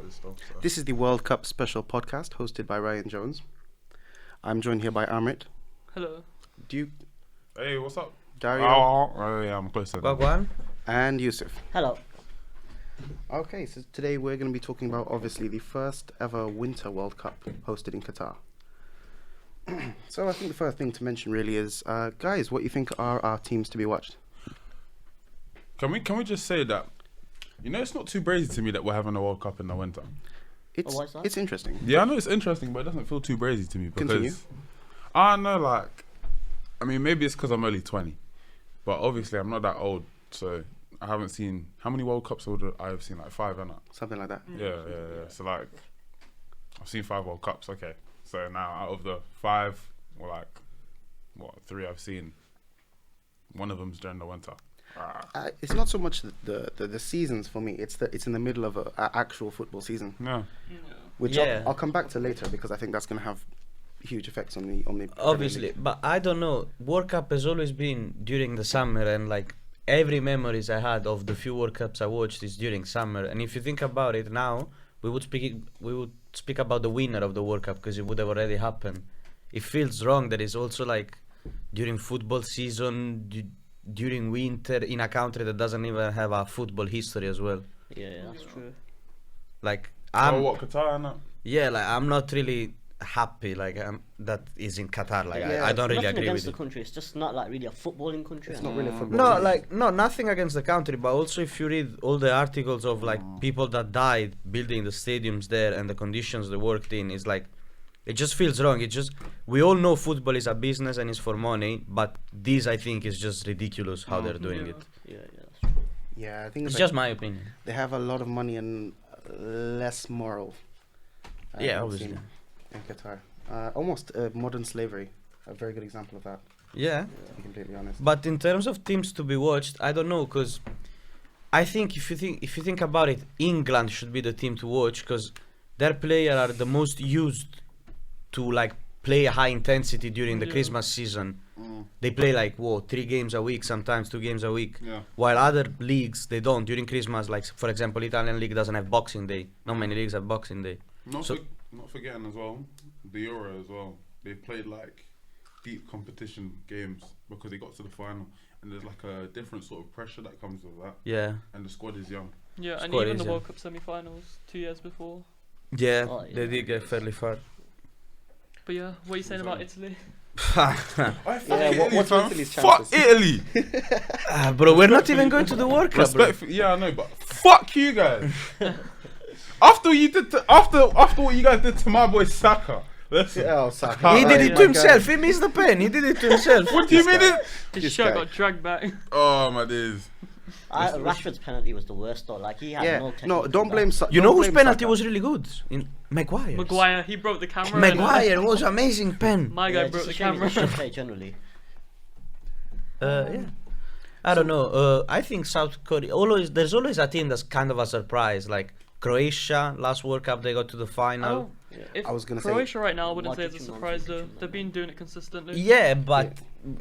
this stuff. So. This is the World Cup special podcast hosted by Ryan Jones. I'm joined here by Amrit, Hello. Duke, Hey, what's up? Dario, Oh, yeah, I'm close to that. Wagwan. and Yusuf. Hello. Okay, so today we're going to be talking about obviously the first ever Winter World Cup hosted in Qatar. So I think the first thing to mention really is, guys, what you think are our teams to be watched? Can we just say that, it's not too brazy to me that we're having a World Cup in the winter. why is that? It's interesting. Yeah, I know it's interesting, but it doesn't feel too brazy to me because Continue. I know, maybe it's because I'm only 20, but obviously I'm not that old, so I haven't seen how many World Cups I've seen, like 5, innit? Something like that. Yeah. So I've seen 5 World Cups. Okay, so now out of the 5, or 3 I've seen, one of them's during the winter. It's not so much the seasons for me. It's in the middle of a actual football season, No. which Yeah. I'll come back to later because I think that's going to have huge effects on the Premier Obviously, League. but I don't know. World Cup has always been during the summer, and every memories I had of the few World Cups I watched is during summer. And if you think about it now, we would speak about the winner of the World Cup because it would have already happened. It feels wrong that it's also during football season, during winter in a country that doesn't even have a football history as well. Yeah, that's true. Qatar, innit? I'm not really happy that is in Qatar. Yeah, I don't really Nothing agree against with the it. country. It's just not really a footballing country. It's not really a football. No, nothing against the country, but also if you read all the articles of people that died building the stadiums there and the conditions they worked in, is it just feels wrong. We all know football is a business and it's for money, but this I think is just ridiculous how they're doing it. Yeah, that's true. Yeah, I think It's just my opinion. they have a lot of money and less moral. Yeah, it obviously. seems, in Qatar, almost modern slavery. A very good example of that. Yeah, To be completely honest. but in terms of teams to be watched, I don't know, because I think if you think about it, England should be the team to watch because their players are the most used to play a high intensity during the Christmas season. They play 3 games a week, sometimes 2 games a week. Yeah. While other leagues they don't during Christmas. For example, Italian league doesn't have Boxing Day. Not many leagues have Boxing Day. Not forgetting as well, the Euro as well. They played deep competition games because they got to the final, and there's a different sort of pressure that comes with that. Yeah, And the squad is young. Yeah, and Squad even is, the yeah. World Cup semi-finals 2 years before. yeah, Oh, yeah. they did get fairly far. But yeah, what are you saying about Italy? I what's Italy's Fuck chances? Italy. Bro, we're not even going to the World Cup, bro. Yeah, I know, but fuck you guys. After what you guys did to my boy Saka. Listen. Oh, Saka. He did it yeah. to himself. He missed the pen. He did it to himself. What do you mean it? His This shirt guy. got dragged back. Oh my days. Rashford's penalty was the worst though. He had Yeah, no technique. no, don't blame Saka. You know whose penalty was really good? Maguire. Maguire, he broke the camera. Maguire was amazing pen. My guy broke the camera. Generally. Yeah. I don't know. I think South Korea. There's always a team that's kind of a surprise. Like Croatia, last World Cup they got to the final. Oh, if I was gonna say- Croatia right now, I wouldn't say Modric it's a and surprise though. Mandzukic. They've been doing it consistently. Yeah, but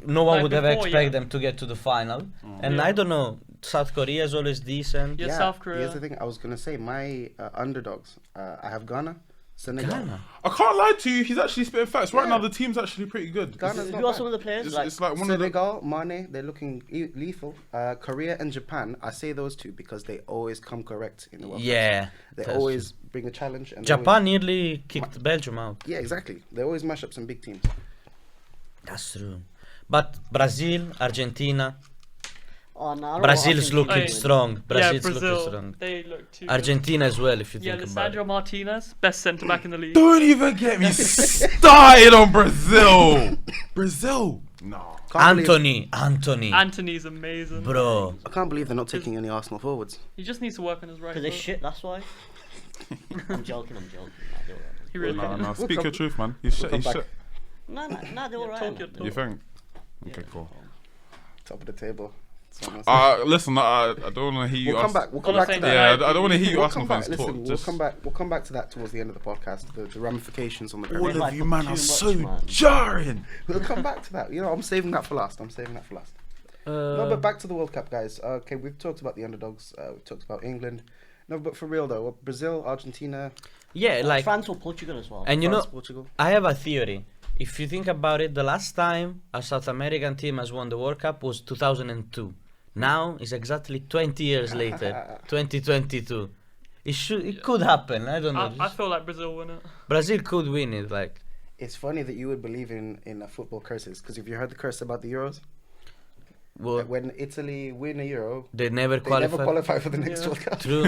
no one would ever before, expect yeah. them to get to the final. And Yeah. I don't know. South Korea is always decent. Yeah, South Korea. Here's the thing. I was gonna say my underdogs. I have Ghana, Senegal. Ghana. I can't lie to you, he's actually spitting facts. Right now the team's actually pretty good. Ghana's not Who are bad. some of the players? It's like one of the Senegal, Mane, they're looking lethal. Korea and Japan, I say those two because they always come correct in the World Cup. Yeah. They that's always bring a challenge. And they Japan nearly kicked Belgium out. yeah, exactly. They always mash up some big teams. That's true. But Brazil, Argentina. Oh, no, I don't Brazil's know, looking Hey. strong. Brazil's yeah, Brazil, looking strong. they look too. Argentina as well, if you Yeah, think about it. Lisandro Martinez, best centre back in the league. Don't even get me started on Brazil. Brazil. No. Can't believe- Anthony. Anthony's amazing. Bro. I can't believe they're not taking any Arsenal forwards. He just needs to work on his right Because they foot. shit, that's why. I'm joking. Nah, they're alright. He really No, can. no. Speak come- your truth, man. He's shit. come He's back. shit. Nah, they're alright. talk your man. talk. You think? Okay, cool. Top of the table. That's what I'm gonna say. Listen, I don't want to hear you. We'll come back. We'll come On the back to same that. Yeah, I don't want to hear you We'll Arsenal come back. fans Listen, talk. we'll come back. We'll come back to that towards the end of the podcast. The ramifications on the Premier All League. They of like you, put man, too are much, so man. jarring. We'll come back to that. I'm saving that for last. No, but back to the World Cup, guys. Okay, we've talked about the underdogs. We've talked about England No, but for real though, Brazil, Argentina, Yeah, like, France or Portugal as well. and you know, France, Portugal. I have a theory. If you think about it, the last time a South American team has won the World Cup was 2002. Now is exactly 20 years later, 2022. It could happen. I don't know. I feel like Brazil win it. Brazil could win it. Like, It's funny that you would believe in football curses, because if you heard the curse about the Euros, well, when Italy win a Euro, they never they never qualify. qualify for the next Yeah. World Cup. True.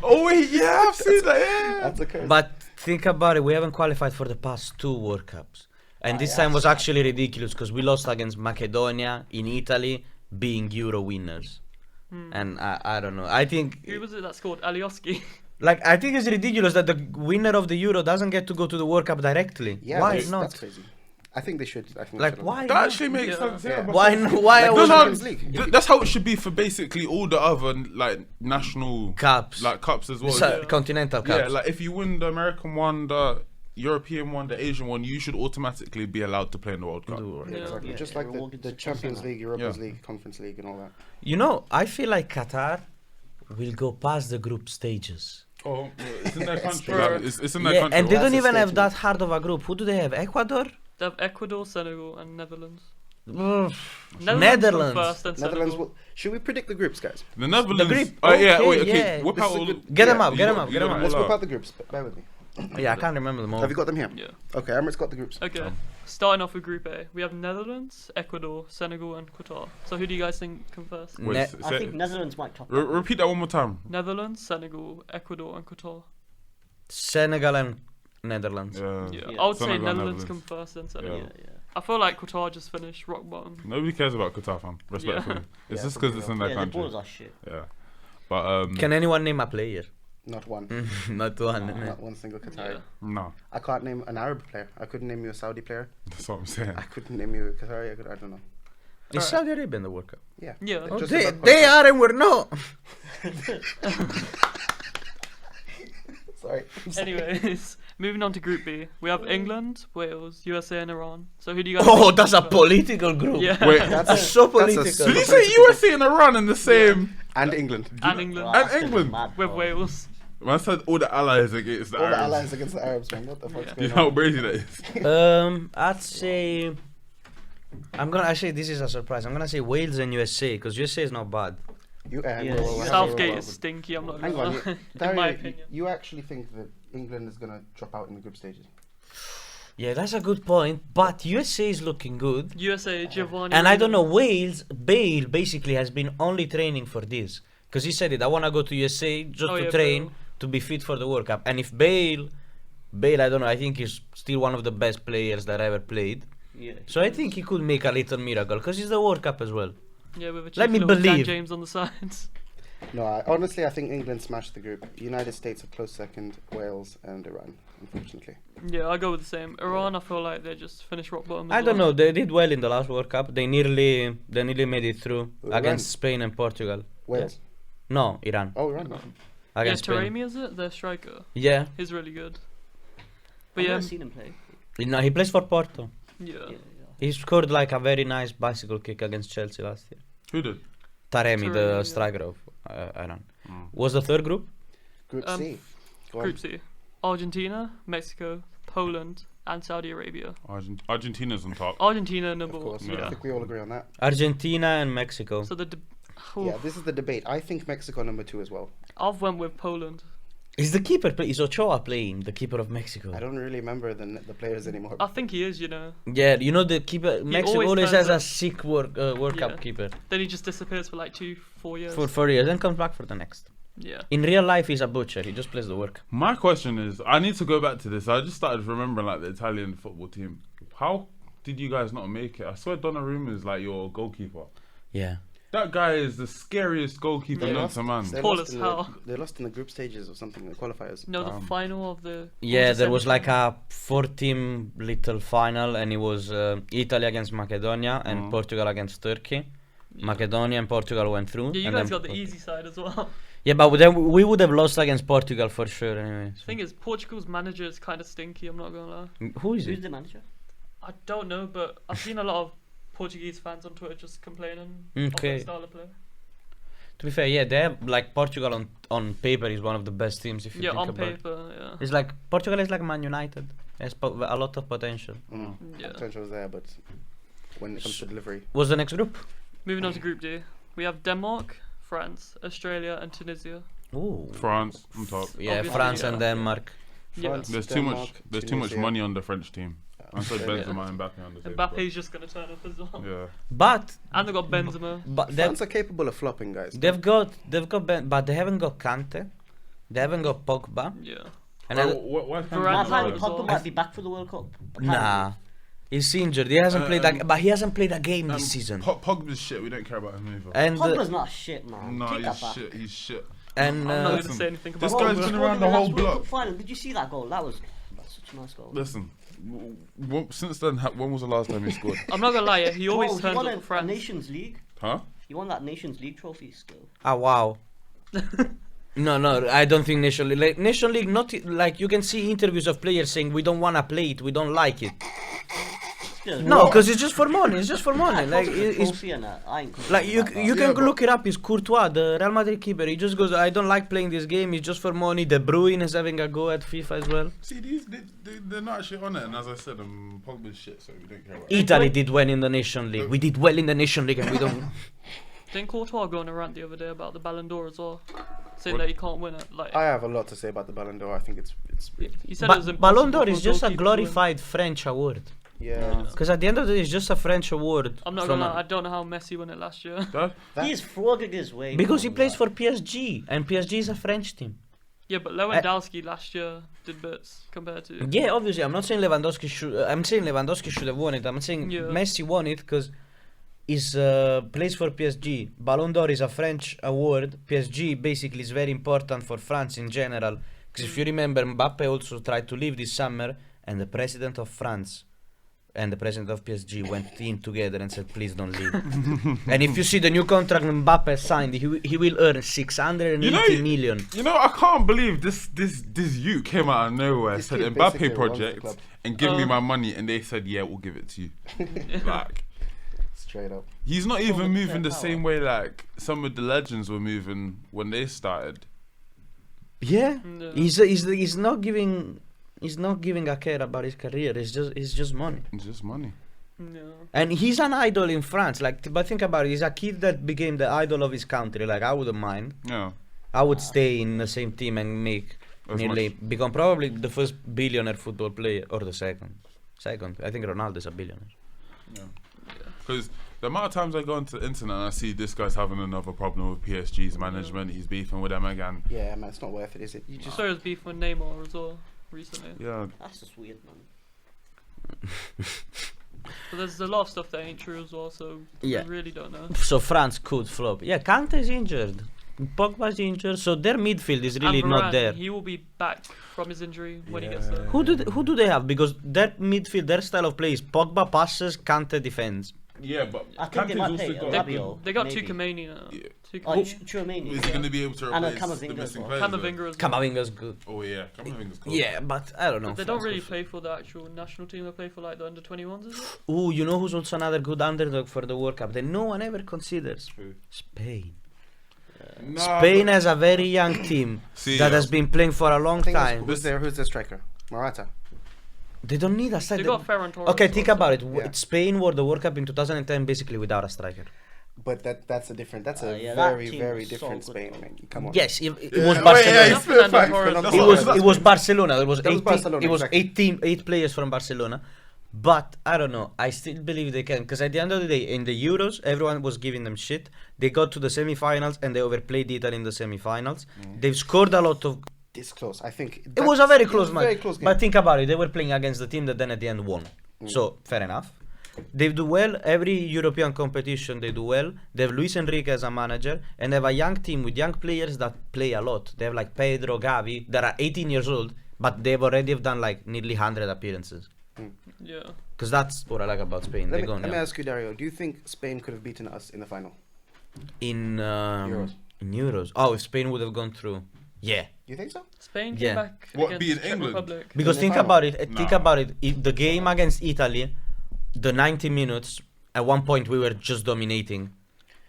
Oh wait, yeah, I've seen that. Yeah. That's a curse. But think about it. We haven't qualified for the past 2 World Cups, and this yeah, time was sad. actually ridiculous because we lost against Macedonia in Italy, being Euro winners. And I don't know. I think Who was it that scored? Alioski. I think it's ridiculous that the winner of the Euro doesn't get to go to the World Cup directly. yeah, Why that's, not? That's crazy. I think they should. I think they Like should. why? That not? actually makes Yeah. sense. Yeah. Yeah. but- Why? Why? Like I the was Champions League. That's how it should be for basically all the other like national Cups, like cups as well. So- continental cups. Yeah, like if you win the American one, the European one, the Asian one, you should automatically be allowed to play in the World Cup. Yeah. Exactly. Yeah, Just like everyone the gets to Champions trust in League, Europa's Yeah. League, Conference League, and all that. You know, I feel like Qatar will go past the group stages. Oh, it's in their country. Bro. Like, it's in their Yeah, country. and they That's don't a even have statement. that hard of a group. Who do they have? Ecuador? They have Ecuador, Senegal, and Netherlands. Ugh. Netherlands. Netherlands. come First, then Netherlands Senegal. will. Should we predict the groups, guys? The Netherlands. grip. Oh yeah, Okay, wait, okay. yeah. Whip This out is a all. good- Get 'em Yeah, up, get 'em up, you get 'em got up. Let's all whip out. out the groups. Bear with me. Yeah, I can't remember them all. Have you got them here? Yeah. Okay, Amrit's got the groups. Okay. Starting off with Group A, we have Netherlands, Ecuador, Senegal, and Qatar. So who do you guys think come first? Wait, Ne- I think Netherlands might top. repeat that one more time. Netherlands, Senegal, Ecuador, and Qatar. Senegal and Netherlands. Yeah. Yeah, Yeah. I would say Senegal, Netherlands come Netherlands. first, then Yeah, Senegal. yeah. I feel like Qatar just finished rock bottom. Nobody cares about Qatar, fam. Respectfully, it's Yeah, just for because it's real. in their Yeah, the country. ballers are shit. Yeah, but Can anyone name a player? Not one. Not one. innit? Not one single Qatari. Yeah. no, I can't name an Arab player. I couldn't name you a Saudi player. that's what I'm saying. I couldn't name you a Qatari. I don't know. Is Saudi Arabia in the World Cup? Yeah. Yeah. They're Oh, just they about they qualified. are and we're not. Sorry. Anyways, moving on to Group B, we have England, Wales, USA, and Iran. So who do you guys? Oh, think that's a comes political group. Yeah. Wait, That's so that's a political. did you super say USA and Iran in the same? And England. And England Well, that's gonna be England. mad, with bro. Wales. Man said all the allies against the All the Arabs. allies against the Arabs, man. What the fuck's Yeah. You going know how on? crazy that is. I'd say. I'm gonna actually. This is a surprise. I'm gonna say Wales and USA because USA is not bad. You, Yeah, well, Southgate well, is stinky. I'm not Hang gonna on, lie. you, In Dario, my you, opinion. you actually think that England is gonna drop out in the group stages? Yeah, that's a good point. But USA is looking good. USA, Giovanni. And I don't know, Reina. Wales, Bale basically has been only training for this. Because he said it, I want to go to USA just Oh, to yeah, train, Bale. to be fit for the World Cup. And if Bale, I don't know, I think he's still one of the best players that ever played. Yeah. So I think he could make a little miracle, because it's the World Cup as well. Yeah, with a Let me cheeky little Dan believe. James on the sides. No, honestly, I think England smashed the group. United States are close second, Wales and Iran, unfortunately. Yeah, I go with the same. Iran, I feel like they just finished rock bottom. I as don't know, well. they did well in the last World Cup. They nearly made it through Iran. against Spain and Portugal. Wales. No, Iran. Oh, Iran. Yeah, Against Spain. Taremi is it? Their striker. Yeah. He's really good. I've But yeah, never seen him play. No, he plays for Porto. yeah. Yeah, yeah. He scored like a very nice bicycle kick against Chelsea last year. Who did? Taremi, the Taremi, yeah. striker of Iran. Mm. Was the third group? Group Um, C. Go on. Group C: Argentina, Mexico, Poland, and Saudi Arabia. Argentina's on top. Argentina Of number course, one. I Yeah. think we all agree on that. Argentina and Mexico. So Yeah, this is the debate. I think Mexico number 2 as well. I've went with Poland. Is the keeper is Ochoa playing? The keeper of Mexico. I don't really remember the players anymore. I think he is. You know. Yeah, you know the keeper. Mexico always always turns has a up. sick World Yeah. Cup keeper Then he just disappears for like 2-4 years. for 4 years and comes back for the next. Yeah. In real life, he's a butcher. He just plays the work. My question is, I need to go back to this. I just started remembering like the Italian football team. How did you guys not make it? I swear Donnarumma is like your goalkeeper. Yeah. That guy is the scariest goalkeeper They known lost- to man. They Paul lost as in hell. They lost in the group stages or something, the qualifiers. No, the final of the. Yeah, there was like semi-final? a 4-team little final, and it was Italy against Macedonia and Portugal against Turkey. Macedonia and Portugal went through. Yeah, you and guys then got the easy side as well. Yeah, but then we would have lost against Portugal for sure anyway. so- Thing is, Portugal's manager is kind of stinky. I'm not gonna lie. Who is Who's it? the manager? I don't know, but I've seen a lot of Portuguese fans on Twitter just complaining of Okay. their style of play. To be fair, yeah, they have like Portugal on paper is one of the best teams if you Yeah, think on about it. paper, yeah. It's like Portugal is like Man United. Has a lot of potential. Yeah. Potential is there, but when it comes to delivery, What's the next group? Moving on to Group D, we have Denmark, France, Australia, and Tunisia. Ooh. France on top. Yeah, Obviously, France and yeah. Denmark. Yeah. France, There's Denmark, too much Tunisia. money on the French team. I said Yeah. Benzema and Mbappe on the same Mbappe's just gonna turn up as well. squad. Yeah. But And they got Benzema. France are capable of flopping, guys. they've got but they haven't got Kante. They haven't got Pogba. Yeah. And Why Varane Apparently as Pogba well. might be back for the World Cup. nah, he's injured. He hasn't played but he hasn't played a game this season. Pogba's shit. We don't care about him either. And Pogba's not shit, man. no, Take he's that back. shit. He's shit. and I'm not gonna Listen, say anything about this Bro, guy's he been scored around in the whole last World block. Cup final. Did you see that goal? That's such a nice goal. Listen, since then, when was the last time he scored? I'm not gonna lie, yeah, he always Bro, he turns won up for a France. Nations League. Huh? He won that Nations League trophy still. ah wow. No, I don't think Nation League. Like, Nation League, not like you can see interviews of players saying we don't wanna play it, we don't like it. Still, No, because it's just for money. It's just for money. Yeah, Like it's it's trophy and that. I ain't like you complaining about can but- look it up. It's Courtois, the Real Madrid keeper. He just goes, I don't like playing this game. It's just for money. De Bruyne is having a go at FIFA as well. See, they're not actually on it, and as I said, Pogba's shit, so we don't care about. Italy did well in the Nation League. We did well in the Nation League, and we don't. Didn't Courtois go on a rant the other day about the Ballon d'Or as well? Saying What? that he can't win it. Like, I have a lot to say about the Ballon d'Or. I think it's he said it was impossible Ballon d'Or for is just a goalkeepers to win. glorified French award. yeah. Because at the end of the day, it's just a French award. I'm not from gonna a- lie, I don't know how Messi won it last year. That, He is frogging his way. Because he man, plays like. for PSG, and PSG is a French team. Yeah, but Lewandowski last year did bits compared to. Yeah, obviously, I'm not saying Lewandowski should. I'm saying Lewandowski should have won it. I'm saying Yeah. Messi won it because he's plays for PSG. Ballon d'Or is a French award. PSG basically is very important for France in general. Because if you remember, Mbappe also tried to leave this summer, and the president of France and the president of PSG went in together and said, "Please don't leave." And if you see the new contract Mbappe signed, he will earn 680 million. you know, I can't believe this you came out of nowhere, This said kid Mbappe basically runs the project, club. and give me my money, and they said, yeah, we'll give it to you. Like, Straight up. he's not Well, even with moving the their same way like some of the legends were moving when they started. Yeah, Yeah. he's not giving a care about his career. It's just money. It's just money. Yeah. And he's an idol in France. Like, but think about it. He's a kid that became the idol of his country. Like, I wouldn't mind. Yeah. I would stay in the same team and make As nearly much- become probably the first billionaire football player or the second. Second, I think Ronaldo's a billionaire. Because the amount of times I go onto the internet and I see this guy's having another problem with PSG's management, he's beefing with them again. Yeah, man, it's not worth it, is it? You just So is beef with Neymar as well recently. Yeah. That's just weird, man. But there's a lot of stuff that ain't true as well, so Yeah. we really don't know. So France could flop. Yeah, Kante is injured. Pogba's injured. So their midfield is really And not Varane, there. He will be back from his injury when he gets there. Who do they have? Because their midfield, their style of play is Pogba passes, Kante defends. Yeah, but I think they might play got Rabiot. They got maybe. Tukamani now. Yeah. Oh, Tukamani. Chouameni. Is he going to be able to And replace the Camavinga as missing well. players? though? Camavinga as well. Camavinga's good. Oh yeah, Camavinga's cool. Yeah, but I don't know. They don't France really could play for the actual national team. They play for like the under 21s, is it? Ooh, you know who's also another good underdog for the World Cup that no one ever considers? Who? Spain. Nah, Spain but- has a very young team See, that yeah. has been playing for a long think time. who's their striker? Morata. They don't need a They striker. got Ferran Torres. Okay, think also. about it. Yeah. Spain won the World Cup in 2010 basically without a striker. But that's a different. That's a Yeah, that very team very was so different good, Spain. man. Man. Come on. Yes, it Yeah, was oh, Barcelona. yeah, Fernando fair fact, Torres. Fernando It Torres. was it was Barcelona. There was That was 18. Barcelona, It was exactly. 8 players from Barcelona. But I don't know. I still believe they can because at the end of the day, in the Euros, everyone was giving them shit. They got to the semi-finals and they overplayed Italy in the semi-finals. They've scored a lot of. This close. I think It was a very close Very match. close game. But think about it. They were playing against the team that then at the end won. So fair enough. They do well every European competition. They do well. They have Luis Enrique as a manager, and they have a young team with young players that play a lot. They have like Pedro, Gavi, that are 18 years old, but they've already have done like nearly 100 appearances. Yeah. Because that's what I like about Spain. Let They're me, going let me young. ask you, Dario. Do you think Spain could have beaten us in the final? in Euros. in Euros. Oh, if Spain would have gone through, yeah. You think so? Spain Yeah. came back What, against being Czech England? Republic. Because the think final? about it. Think Nah. about it. The game against Italy, the 90 minutes. At one point, we were just dominating.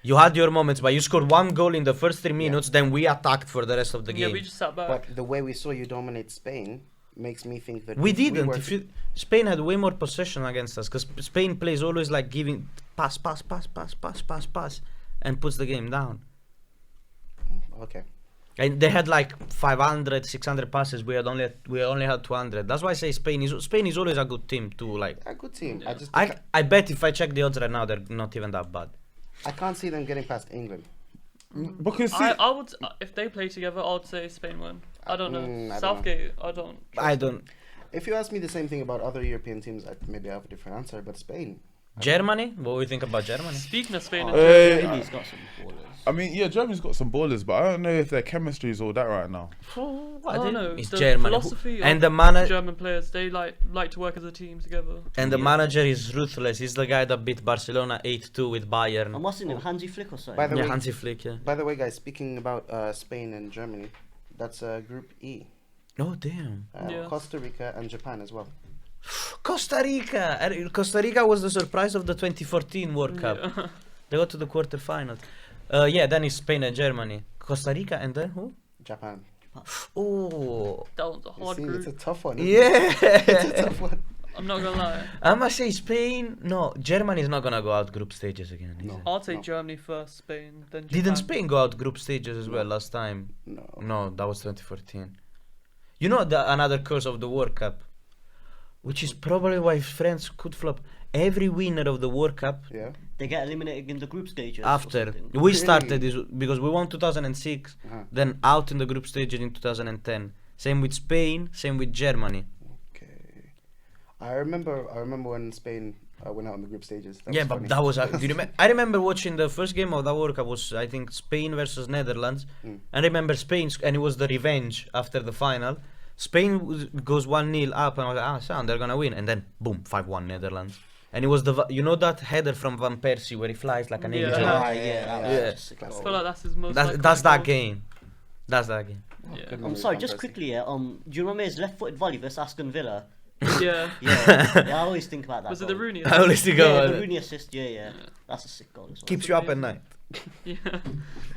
You had your moments, but you scored 1 goal in the first 3 minutes. Then we attacked for the rest of the Yeah, game. we just sat back. But the way we saw you dominate Spain makes me think that We if didn't. were If to- you, Spain had way more possession against us because Spain plays always like giving pass, and puts the game down. Okay. And they had like 500, 600 passes. We only had 200. That's why I say Spain is always a good team too. Like A good team. Yeah. I bet if I check the odds right now, they're not even that bad. I can't see them getting past England. Because I would, if they play together, I would say Spain win. I don't know. I don't know. Southgate, I don't. I don't. If you ask me the same thing about other European teams, maybe I have a different answer. But Spain, Germany? What do you think about Germany? Speaking of Spain, Oh, and Germany, Germany's got some ballers. I mean, yeah, Germany's got some ballers, but I don't know if their chemistry is all that right now. I don't know. It's The Germany. philosophy And of the manager German players, they like to work as a team together. and the Yeah. manager is ruthless. He's the guy that beat Barcelona 8-2 with Bayern. And what's his name? Hansi Flick or something? By the Yeah, way, Hansi Flick. Yeah. by the way, guys, speaking about Spain and Germany, that's Group E. Oh damn. Yeah. Costa Rica and Japan as well. Costa Rica. Costa Rica was the surprise of the 2014 World Cup. Yeah. They got to the quarterfinals. Yeah, then it's Spain and Germany. Costa Rica and then who? Japan. Oh. That one's a You hard see, it's a group. tough one. Isn't it? It's a Yeah. tough one. I'm not gonna lie. I must say Spain. No, Germany is not gonna go out group stages again. is No. it? I'd say No. Germany first, Spain, then Japan. Didn't Spain go out group stages as well No. last time? No. No, that was 2014. You know another curse of the World Cup, which is probably why France could flop. Every winner of the World Cup Yeah. They get eliminated in the group stages. or after something. we started this because we won 2006, Uh-huh. then out in the group stages in 2010. Same with Spain, same with Germany. Okay. I remember when Spain went out in the group stages. That Yeah, was but funny. that was. Do you remember? I remember watching the first game of the World Cup was I think Spain versus Netherlands. Mm. I remember Spain, and it was the revenge after the final. Spain goes 1-0 up, and I was like, sound they're gonna win, and then boom, 5-1 Netherlands. And it was you know that header from Van Persie where he flies like an Yeah. angel. Ah, Yeah, yeah, that yeah. was a sick That's I goal. feel like that's his most. That's iconic that goal. game. That's that game. Oh, Yeah. good I'm memory, sorry, Van just Persie. quickly, do you remember his left-footed volley versus Aston Villa? Yeah. Yeah, I always think about that. Was it goal. the Rooney? I always think Yeah, about the it. Rooney assist. Yeah, yeah, Yeah. that's a sick goal as well. Keeps you up at night. Yeah.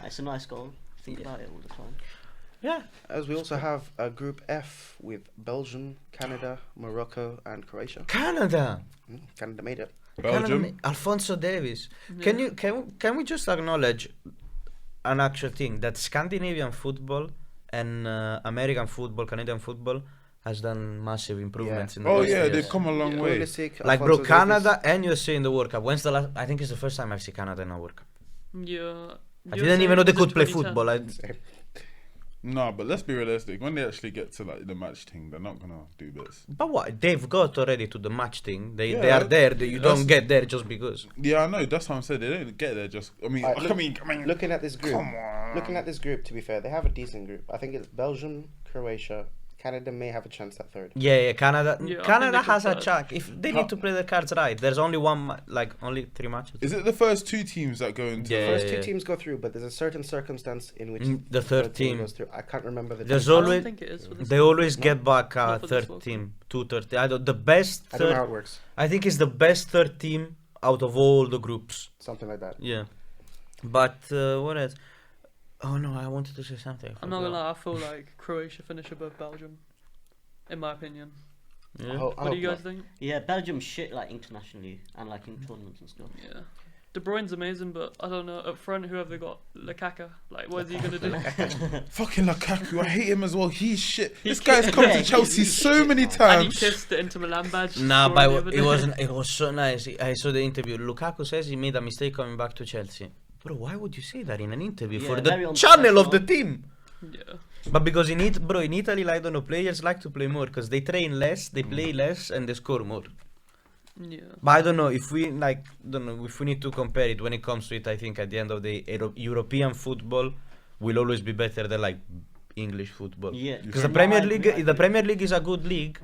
It's a nice goal. Think Yeah. about it all the time. Yeah. As we also have a Group F with Belgium, Canada, Morocco, and Croatia. Canada. Canada made it. Belgium. Alfonso Davies. Yeah. Can we just acknowledge an actual thing that Scandinavian football and American football, Canadian football has done massive improvements in the Oh last yeah, years. they've come a long way. Pulisic, Like bro, Alphonso Davies. Canada and USA in the World Cup. When's the last? I think it's the first time I've seen Canada in a World Cup. Yeah. I didn't even know they Was it could play 2010? football. No, but let's be realistic. When they actually get to like the match thing, they're not gonna do this. But what? They've got already to the match thing. They Yeah, are there. You that's- don't get there just because. Yeah, I know. That's what I'm saying. They don't get there just. I mean, Look- I mean, Looking at this group, come on. looking at this group, to be fair, they have a decent group. I think it's Belgium, Croatia, Canada may have a chance at third. Yeah, Canada. Yeah, I think Canada they has a could chance if they need to play the cards right. There's only only 3 matches. Is it the first 2 teams that go into? Yeah. First two teams go through, but there's a certain circumstance in which The third team. goes through. I can't remember the. There's team. I always- don't think it is for this They one. always get back a Not for this third World team, 2 third. I don't. The best I don't know how third. it works. I think it's the best third team out of all the groups. Something like that. Yeah. But what else? Oh no, I wanted to say something. I I'm not gonna forgot. lie. I feel like Croatia finish above Belgium, in my opinion. Yeah. What do you guys think? Yeah, Belgium's shit like internationally and like in tournaments and stuff. Yeah. De Bruyne's amazing, but I don't know. Up front, who have they got? Lukaku. Like, what is he gonna do? Fucking Lukaku, I hate him as well. He's shit. He This guy's come yeah, to Chelsea he's so shit, many man. And he times. kissed the Inter Milan badge. Nah, scoring but the other it day. wasn't. It was so nice. I saw the interview. Lukaku says he made a mistake coming back to Chelsea. Bro, why would you say that in an interview Yeah, for very the channel of the unprofessional. team? Yeah. But because in Italy, like, I don't know, players like to play more because they train less, they play less, and they score more. Yeah. But I don't know if we don't know if we need to compare it when it comes to it. I think at the end of the day, European football will always be better than like English football. Yeah, Because yeah, the no, I Premier agree, League, I the agree. Premier League is a good league,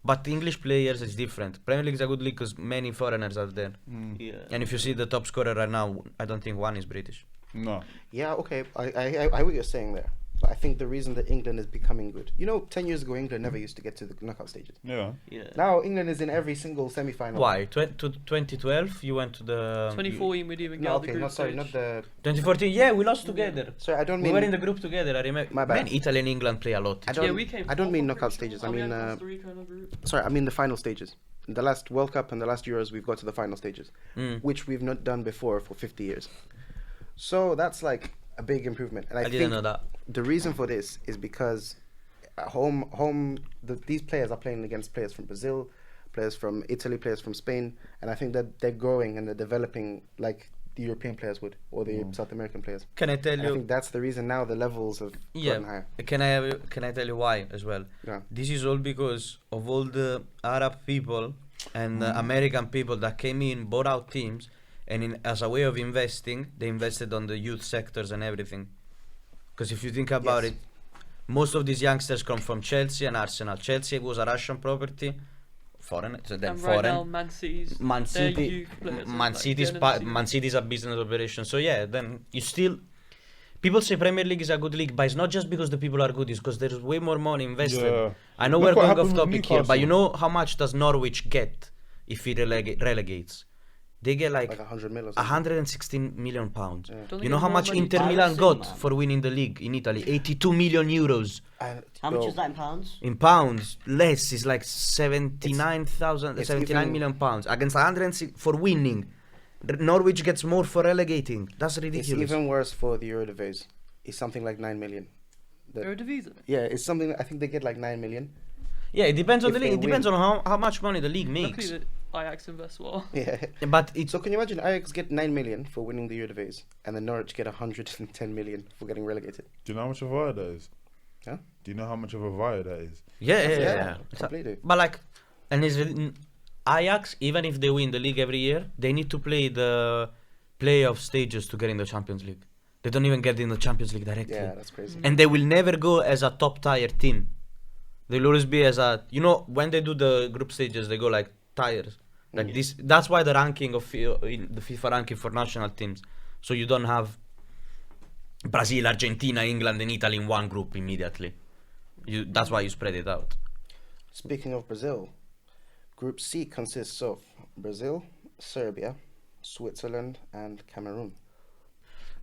but English players is different. Premier League is a good league because many foreigners are there. Mm, Yeah. And if you see the top scorer right now, I don't think one is British. no. Yeah, okay. I hear what you're saying there. But I think the reason that England is becoming good, 10 years ago England never used to get to the knockout stages. Yeah. Yeah. Now England is in every single semi-final. Why? 2012 you went to the 2014 we didn't even get No, out the okay, group not sorry, stage. not the. 2014. Yeah, we lost together. Sorry, I don't We mean. were in the group together. I remember. My bad. Man, Italy and England play a lot. I don't. Yeah, we came. I don't fourth, mean I'm knockout pretty stages. sure. I Oh, we mean. had Costa Rica in the group. Sorry, I mean the final stages. The last World Cup and the last Euros, we've got to the final stages, which we've not done before for 50 years. So that's like a big improvement. And I I think didn't know that. the reason for this is because at these players are playing against players from Brazil, players from Italy, players from Spain, and I think that they're growing and they're developing like the European players would, or the South American players. Can I tell And I you? think that's the reason now the levels have Yeah. gotten higher. Can I tell you why as well? Yeah. This is all because of all the Arab people and American people that came in, bought out teams, and as a way of investing, they invested on the youth sectors and everything. Because if you think about Yes. it, most of these youngsters come from Chelsea and Arsenal. Chelsea was a Russian property, foreign, so then And foreign. right now, Man City's Man their City, youth players are, Man like, City's getting into Man City's a business operation. So yeah, then you still. People say Premier League is a good league, but it's not just because the people are good. It's because there's way more money invested. Yeah. I know Look we're what going off happened with topic here, but you Newcastle. know how much does Norwich get if he relegates? They get Like like 100 mil or something. 116 million pounds. Yeah. Don't they You know get how more much money Inter by Milan the got cinema? for winning the league in Italy? 82 million euros. How much Yo, is that in pounds? In pounds, less is like 79,000, It's 79 even- million pounds against 106 for winning. Norwich gets more for relegating. That's It's ridiculous. even worse for the Eredivisie. It's something like 9 million. Eredivisie. Yeah, it's something. I think they get like 9 million. Yeah, it depends on If the they league. It depends win. on how much money the league Luckily, makes. that Ajax invest well. Yeah. But it's So can you imagine Ajax get 9 million for winning the Eredivisie, and then Norwich get 110 million for getting relegated? Do you know how much of a via that is? Huh? Do you know how much of a via that is? yeah. Completely. But like, and Ajax, even if they win the league every year, they need to play the playoff stages to get in the Champions League. They don't even get in the Champions League directly. Yeah, that's crazy. And they will never go as a top tier team. They'll always be as a, when they do the group stages, they go like tiers. Like this. That's why the ranking of in the FIFA ranking for national teams. So you don't have Brazil, Argentina, England, and Italy in one group immediately. That's why you spread it out. Speaking of Brazil, Group C consists of Brazil, Serbia, Switzerland, and Cameroon.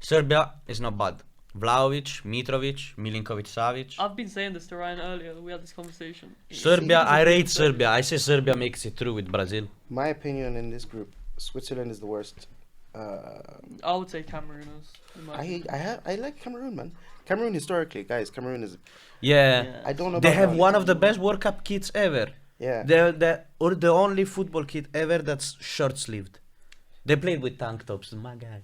Serbia is not bad. Vlahovic, Mitrovic, Milinkovic-Savic. I've been saying this to Ryan earlier. We had this conversation. Serbia, I rate Serbia. I say Serbia makes it through with Brazil. My opinion in this group, Switzerland is the worst. I would say Cameroon is. in my opinion. I like Cameroon, man. Cameroon historically, guys. Cameroon is. Yeah. I don't know. They about have now. one of the best World Cup kits ever. Yeah. They're the only football kit ever that's short sleeved. They played with tank tops, my guys.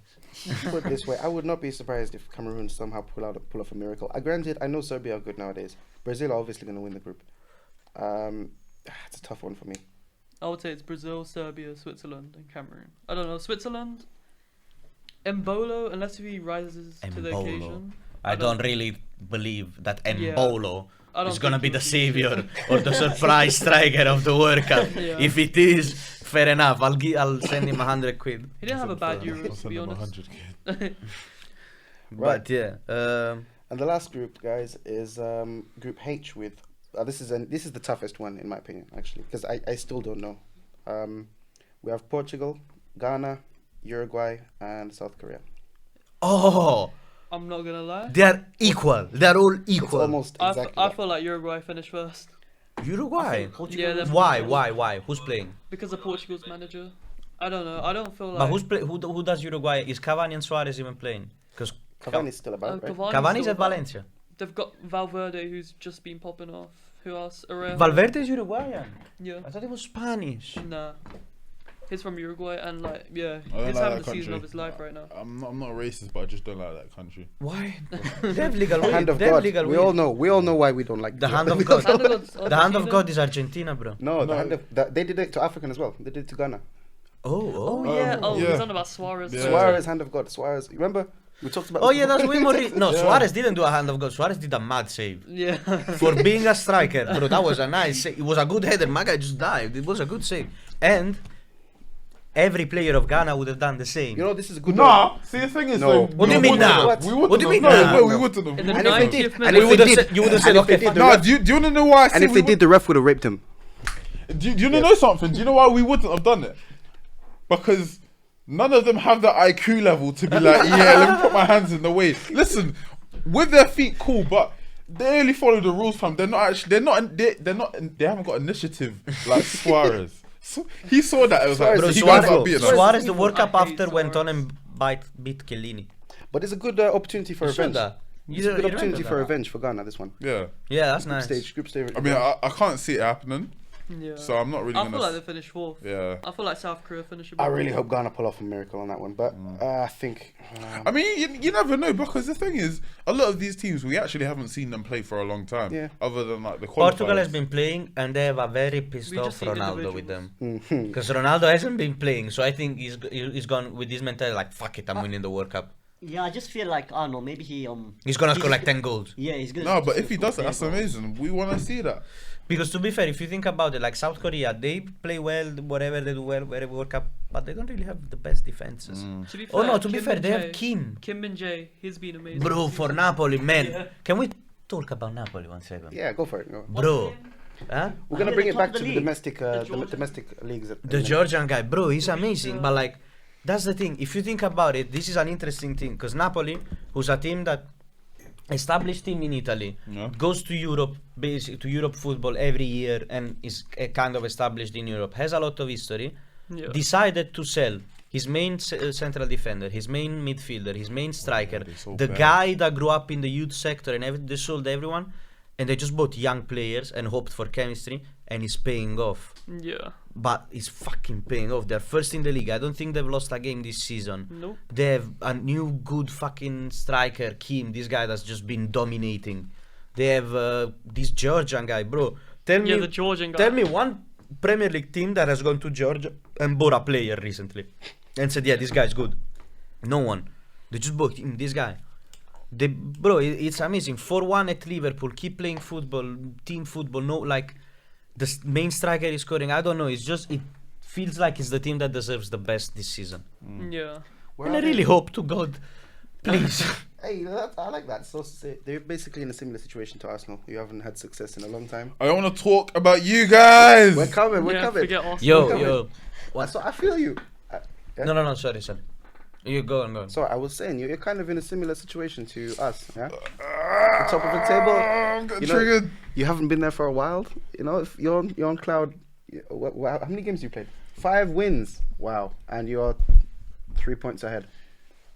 Put it this way, I would not be surprised if Cameroon somehow pull off a miracle. Granted, I know Serbia are good nowadays. Brazil are obviously going to win the group. It's a tough one for me. I would say it's Brazil, Serbia, Switzerland, and Cameroon. I don't know. Switzerland, Mbolo, unless he rises to the Mbolo. occasion. I don't really believe that Yeah. Mbolo I don't is gonna think be he the would be. savior or the surprise striker of the World Cup. Yeah. If it is, fair enough. I'll send him 100 quid. He didn't have a bad I'll Euro, to send be them honest. 100k. Right. But yeah, And the last group, guys, is Group H with. This is the toughest one in my opinion, actually, because I still don't know. We have Portugal, Ghana, Uruguay, and South Korea. oh, I'm not gonna lie. they're equal. They're all It's equal. almost exactly. I that. feel like Uruguay finished first Uruguay. Yeah, they're- Why? Who's playing? because of Portugal's manager. I don't know. I don't feel like. But who does Uruguay? Is Cavani and Suarez even playing? Because Cavani's still about, right? Cavani's still at about- Valencia. They've got Valverde, who's just been popping off. Who else? Arejo. Valverde is Uruguayan. Yeah. I thought it was Spanish. Nah. He's from Uruguay and like yeah, I don't he's like having that the season country. of his life right now. I'm not a racist, but I just don't like that country. Why? They have legal The weed. hand of They have God. legal We weed. all know why we don't like The it. hand of God. Hand of God's The hand of Argentina. God is Argentina, bro. No, the No. hand of they did it to African as well. They did it to Ghana. Oh yeah. Oh, yeah. he's on about Suarez. Yeah. Suarez, hand of God. Suarez. Remember we talked about. Oh this yeah, that's before? way more. No, Yeah. Suarez didn't do a hand of God. Suarez did a mad save Yeah. for being a striker, bro. That was a nice save. It was a good header. My guy just dived. It was a good save. And every player of Ghana would have done the same. You know, this is a good. Nah, see the thing is, No. though, What do you we mean wouldn't nah? have- We wouldn't What do you have- mean no, nah? no, we wouldn't have. In the And if they 90th did, minute. and We if would they have did, said, you would have said, and if okay, they did fuck the Nah, ref- do you want to know why I say and if we they did, the ref would have raped him. Do you know something? Do you know why we wouldn't have done it? Because none of them have the IQ level to be like, yeah, let me put my hands in the way. Listen, with their feet, cool, but they only follow the rules, fam. They're not actually. They haven't got initiative like Suarez. So he saw that. It was like, Suarez you is guys evil. are beating us. Suarez Suarez, the World I Cup hate after, went on Suarez. and beat Chiellini. But it's a good opportunity for You saw revenge. that? It's a good You opportunity remember for that? revenge for Ghana. This one. Yeah. Yeah, that's Group nice. stage. I mean, I can't see it happening, Yeah. so I'm not really I gonna. feel like they finished fourth. Yeah. I feel like South Korea finished. I really hope Ghana pull off a miracle on that one, but I think. I mean, you never know, because the thing is, a lot of these teams we actually haven't seen them play for a long time. Yeah. Other than like the Portugal has qualifiers. been playing and they have a very pissed We just off see Ronaldo with them. individuals. Because Ronaldo hasn't been playing, so I think he's gone with this mentality like, fuck it, I'm winning the World Cup. Yeah, I just feel like I don't know. Maybe He's gonna he's score like just- 10 goals. Yeah, he's gonna. No, but just if he gonna does it, that's play well. amazing. We want to see that. Because to be fair, if you think about it, like South Korea, they play well, whatever they do well, whatever World Cup, but they don't really have the best defenses. To be Oh fair, no, to be Kim fair, Min they have Jae- Kim. Kim Min Jae, he's been amazing. Bro, for Napoli, man. Yeah. Can we talk about Napoli 1 second? Yeah, go for it. Go. Bro, huh? We're gonna Yeah, bring the it top back of the to the league. domestic, Georgian- domestic leagues. at The minute. Georgian guy, bro, he's amazing. But like, that's the thing. If you think about it, this is an interesting thing because Napoli, who's a team that established team in Italy, Yeah. goes to Europe, to Europe football every year, and is kind of established in Europe, has a lot of history. Yeah. Decided to sell his main central defender, his main midfielder, his main striker, they're so the bad. guy that grew up in the youth sector, and they sold everyone, and they just bought young players and hoped for chemistry, and it's paying off. Yeah. But it's fucking paying off. They're first in the league. I don't think they've lost a game this season. Nope. They have a new good fucking striker, Kim, this guy that's just been dominating. They have this Georgian guy, bro. Tell Yeah, me, the Georgian guy. tell me one Premier League team that has gone to Georgia and bought a player recently and said, yeah, this guy's good. No one. They just bought him, this guy. Bro, it's amazing. 4-1 at Liverpool. Keep playing football, team football. No, like the main striker is scoring. I don't know. It's just it feels like it's the team that deserves the best this season. Yeah. Where And I are they? really hope to God, please. Hey, I like that. So they're basically in a similar situation to Arsenal. You haven't had success in a long time. I want to talk about you guys. We're coming. We're Yeah, coming. forget Arsenal. yo, Come yo. What? So I feel you. Yeah? No, sorry. You go on. So I was saying you're kind of in a similar situation to us. Yeah. The top of the table. I'm getting You know, triggered. You haven't been there for a while. You know, if you're on cloud. How many games you played? 5 wins. Wow. And you're 3 points ahead.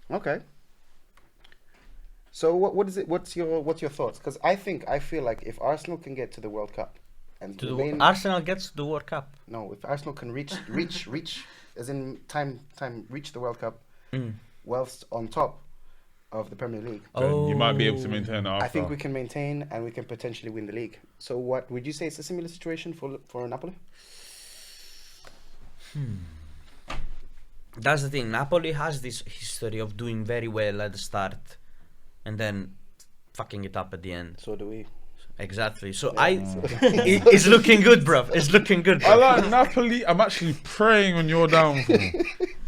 Okay. So what is it? What's your thoughts? Because I feel like if Arsenal can get to the World Cup and remain, Arsenal gets the World Cup. no, if Arsenal can reach, as in reach the World Cup, whilst on top of the Premier League, Then you might be able to maintain it after. I think we can maintain and we can potentially win the league. So what would you say it's a similar situation for Napoli? That's the thing. Napoli has this history of doing very well at the start, and then fucking it up at the end. So do we. Exactly. So Yeah. it's looking good, bruv. It's looking good. I bruv. like Napoli. I'm actually praying on your downfall.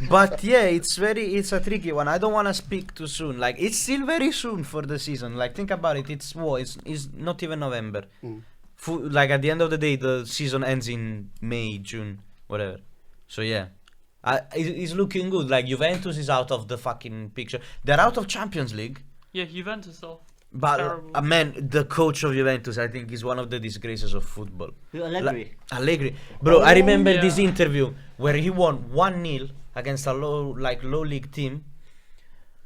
But yeah, it's a tricky one. I don't want to speak too soon. Like it's still very soon for the season. Like think about it. It's not even November. Like at the end of the day, the season ends in May, June, whatever. So yeah, it's looking good. Like Juventus is out of the fucking picture. They're out of Champions League. Yeah, Juventus off. But Terrible. man, the coach of Juventus, I think, is one of the disgraces of football. Allegri. Allegri, bro. I remember yeah. this interview where he won 1-0 against a low league team,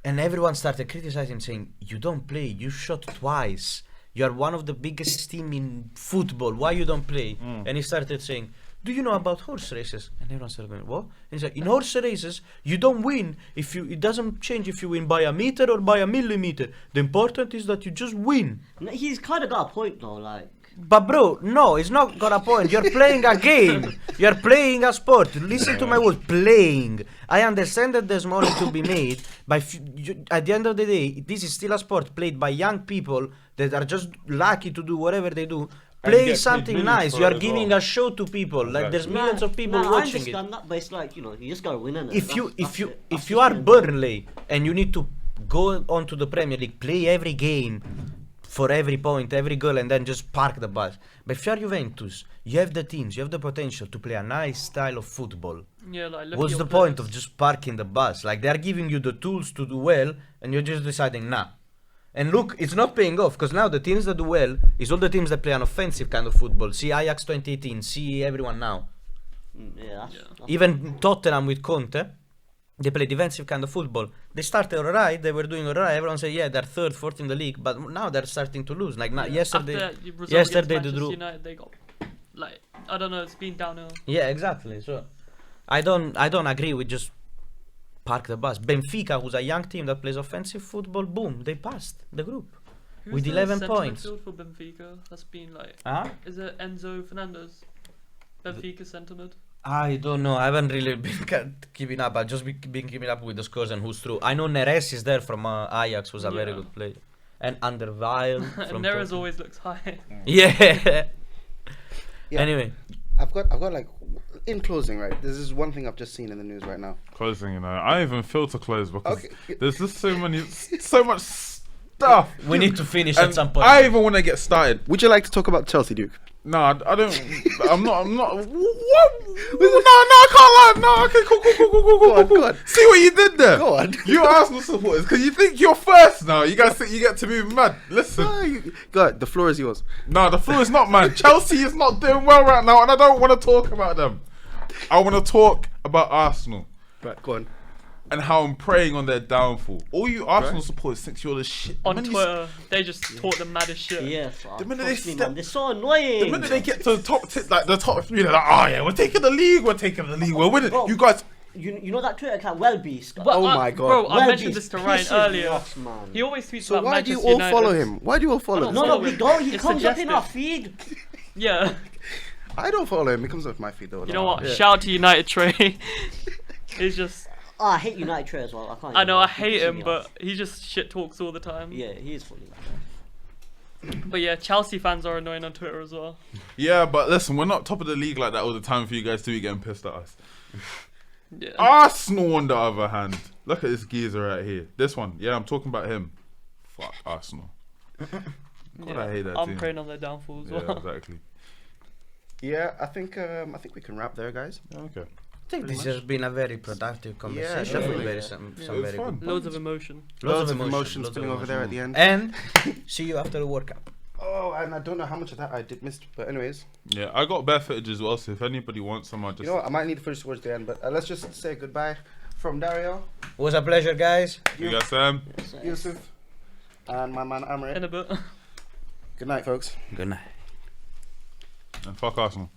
and everyone started criticizing, saying, "You don't play. You shot twice. You are one of the biggest team in football. Why you don't play?" And he started saying, "Do you know about horse races?" And everyone started going, "What?" And he's like, "In horse races, you don't win it doesn't change if you win by a meter or by a millimeter. The important is that you just win." No, he's kind of got a point though. Like, But bro, no, it's not got a point. You're playing a game. You're playing a sport. Listen to my words, playing. I understand that there's money to be made, but at the end of the day, this is still a sport played by young people that are just lucky to do whatever they do. And Play get paid something millions nice. for You it are as giving well. a show to people. Like there's Exactly. millions of people I watching it. understand that, but it's like, you know, you just gotta win it. If you are Burnley and you need to go onto the Premier League, play every game for every point, every goal, and then just park the bus. But if you are Juventus, you have the teams, you have the potential to play a nice style of football. Yeah, like look What's at the your point players. of just parking the bus? Like they are giving you the tools to do well, and you're just deciding nah. And look, it's not paying off because now the teams that do well is all the teams that play an offensive kind of football. See Ajax 2018, see everyone now. Yeah. Even Tottenham with Conte, they play defensive kind of football. They started alright, they were doing alright. Everyone said, yeah, they're third, fourth in the league, but now they're starting to lose. Like yesterday, After the result yesterday against they drew. Manchester United, they got like I don't know. It's been downhill. Yeah, exactly. So I don't agree with just park the bus. Benfica, who's a young team that plays offensive football, boom, they passed the group. Who's With the 11 centre points. midfield for Benfica? That's been like. Huh? Is it Enzo Fernandez? Benfica centre mid. I don't know. I haven't really been keeping up. I've just been keeping up with the scores and who's through. I know Neres is there from Ajax, who's a very Yeah. good player. And Underweil from And Neres Tottenham. always looks high. Yeah. Yeah. Anyway, I've got like, in closing, right? This is one thing I've just seen in the news right now. Closing, you know. I don't even feel to close because Okay. there's just so much stuff. we need to finish And at some point. I even want to get started. Would you like to talk about Chelsea, Duke? No, I don't. I'm not. What? No, I can't lie. No, okay, cool. Go on, go on. See what you did there. Go on. You Arsenal supporters, because you think you're first now. You guys think you get to move mad. Listen. Go ahead, the floor is yours. No, the floor is not, man. Chelsea is not doing well right now, and I don't want to talk about them. I want to talk about Arsenal Right, go on. and how I'm preying on their downfall. All you Arsenal supporters think you're the shit. On The minute Twitter, they just talk the maddest shit. Yeah, The minute trust they me, step- man, they're so annoying. The minute they get to the top three, they're like, oh yeah, we're taking the league, we're winning. Bro. You guys, You know that Twitter account, Wellbeast? But, Oh my God. Bro, I Wellbeast mentioned this to Ryan pisses me earlier. off, man. He always tweets So about why do you Manchester all United. follow him? Why do you all follow him? don't No, follow we him. don't. He It's comes up in suggested. our feed. Yeah. I don't follow him. He comes off my feed though. You know what? Yeah. Shout out to United Trey. He's just. Oh, I hate United Trey as well. I can't. I even know lie. I He hate pisses him, me but off. he just shit talks all the time. Yeah, he is funny. But yeah, Chelsea fans are annoying on Twitter as well. yeah, but listen, we're not top of the league like that all the time for you guys to be getting pissed at us. Yeah. Arsenal, on the other hand, look at this geezer right here. This one, yeah, I'm talking about him. Fuck Arsenal. God, I hate that I'm team. praying on their downfall as Yeah, well. exactly. Yeah, I think we can wrap there, guys. Yeah, okay. I think this has been a very productive conversation with definitely. very some It very was good fun. Loads of emotion. Loads of emotion loads of spilling over there at the end. And see you after the World Cup. Oh, and I don't know how much of that I did miss, but anyways, Yeah, I got bare footage as well, so if anybody wants some, I'll just... you know what? I might need to finish towards the end, but let's just say goodbye from Dario, It was a pleasure, guys. You guys, Sam? Yusuf, and my man In Amrit. a bit. Good night, folks. Good night. And fuck Arsenal.